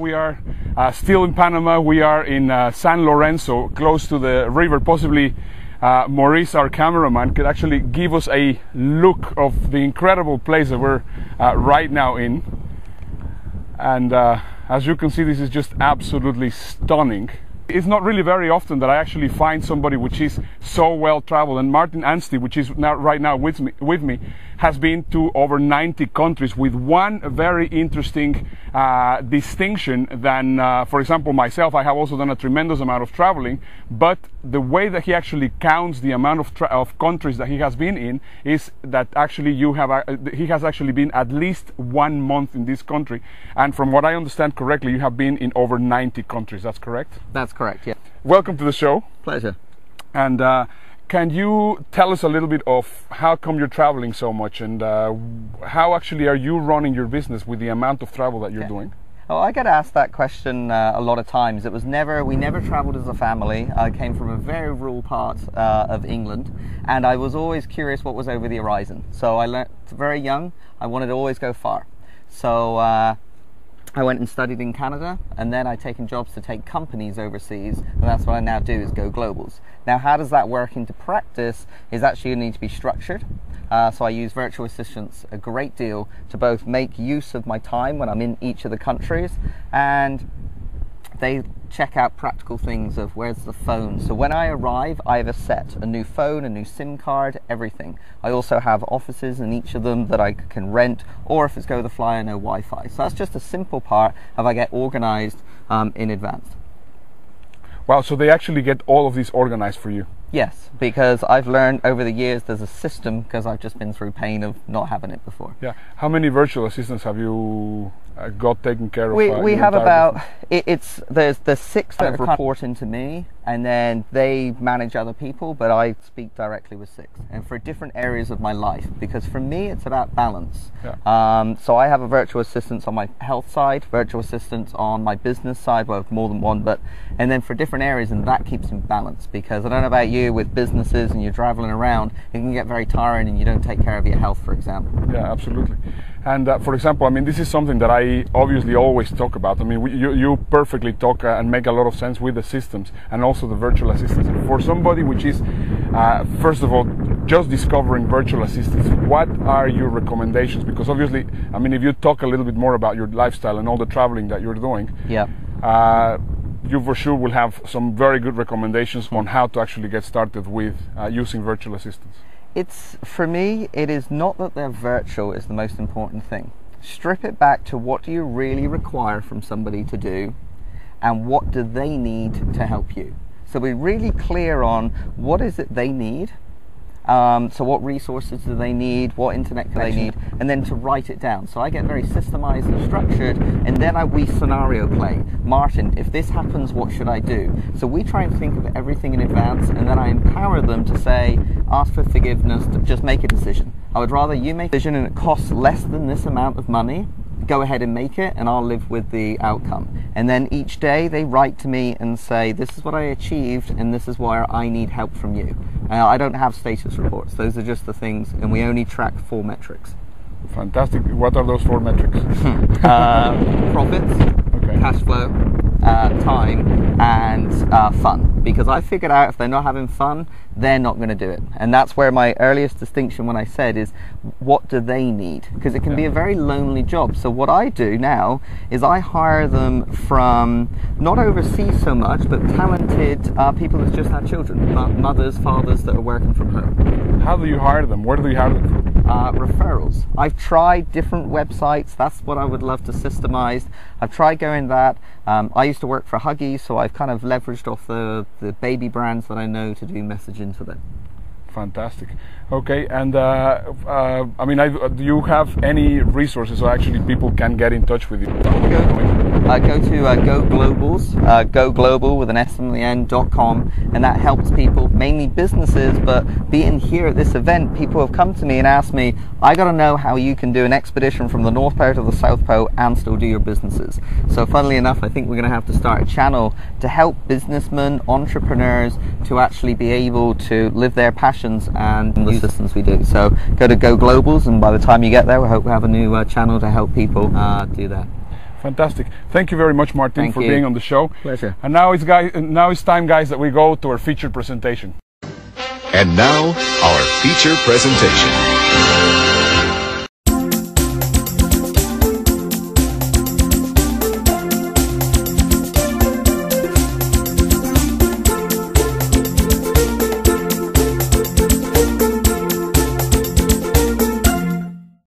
we are still in Panama. We are in San Lorenzo, close to the river. Possibly Maurice, our cameraman, could actually give us a look of the incredible place that we're right now in. And as you can see, this is just absolutely stunning. It's not really very often that I actually find somebody which is so well traveled, and Martin Anstey, which is right now with me, has been to over 90 countries, with one very interesting distinction than, for example, myself. I have also done a tremendous amount of traveling, but the way that he actually counts the amount of countries that he has been in is that actually he has actually been at least 1 month in this country, and from what I understand correctly, you have been in over 90 countries. That's correct? That's correct, yeah. Welcome to the show. Pleasure. And can you tell us a little bit of how come you're traveling so much, and how actually are you running your business with the amount of travel that you're doing? Oh, I get asked that question a lot of times. We never traveled as a family. I came from a very rural part of England, and I was always curious what was over the horizon. So I learned very young, I wanted to always go far. So I went and studied in Canada, and then I've taken jobs to take companies overseas, and that's what I now do, is go globals. Now, how does that work into practice is actually you need to be structured. So I use virtual assistants a great deal to both make use of my time when I'm in each of the countries, and they check out practical things of where's the phone. So when I arrive, I have a set, a new phone, a new SIM card, everything. I also have offices in each of them that I can rent, or if it's go the fly, I know Wi-Fi. So that's just a simple part of I get organized in advance. Wow, so they actually get all of these organized for you? Yes, because I've learned over the years there's a system, because I've just been through pain of not having it before. Yeah. How many virtual assistants have you got taken care of? We have about, there's 6 that report into me, and then they manage other people, but I speak directly with 6, and for different areas of my life, because for me it's about balance. Yeah. So I have a virtual assistant on my health side, virtual assistants on my business side, well, more than one, and then for different areas, and that keeps in balance, because I don't know about you, with businesses and you're traveling around, it can get very tiring and you don't take care of your health, for example. Yeah, absolutely. And for example, I mean, this is something that I obviously always talk about. I mean, you perfectly talk and make a lot of sense with the systems and also the virtual assistants. For somebody which is, first of all, just discovering virtual assistants, what are your recommendations? Because obviously, I mean, if you talk a little bit more about your lifestyle and all the traveling that you're doing, yeah, you for sure will have some very good recommendations on how to actually get started with using virtual assistants. For me, it is not that they're virtual is the most important thing. Strip it back to what do you really require from somebody to do, and what do they need to help you. So be really clear on what is it they need. So what resources do they need, what internet do they need, and then to write it down. So I get very systemized and structured, and then we scenario play. Martin, if this happens, what should I do? So we try and think of everything in advance, and then I empower them to say, ask for forgiveness, to just make a decision. I would rather you make a decision and it costs less than this amount of money, go ahead and make it, and I'll live with the outcome. And then each day they write to me and say, this is what I achieved and this is where I need help from you. I don't have status reports, those are just the things, and we only track 4 metrics. Fantastic. What are those 4 metrics? Profits, okay, cash flow, time, and fun. Because I figured out if they're not having fun, they're not going to do it. And that's where my earliest distinction when I said is, what do they need? Because it can be a very lonely job. So what I do now is I hire them from, not overseas so much, but talented people that just had children, mothers, fathers that are working from home. How do you hire them? Where do you hire them from? Referrals. I've tried different websites. That's what I would love to systemize. I've tried going that. I used to work for Huggies, so I've kind of leveraged off the baby brands that I know to do messaging for them. Fantastic. Okay, and I mean, do you have any resources so actually people can get in touch with you? Go to Go Globals, Go Global with an S on the end.com, and that helps people, mainly businesses, but being here at this event, people have come to me and asked me, I got to know how you can do an expedition from the North Pole to the South Pole and still do your businesses. So funnily enough, I think we're going to have to start a channel to help businessmen, entrepreneurs to actually be able to live their passions and the systems we do. So go to Go Globals, and by the time you get there, we hope we have a new channel to help people do that. Fantastic. Thank you very much, Martin, Thank for you. being on the show. Pleasure. And now it's time, guys, that we go to our featured presentation. And now, our feature presentation.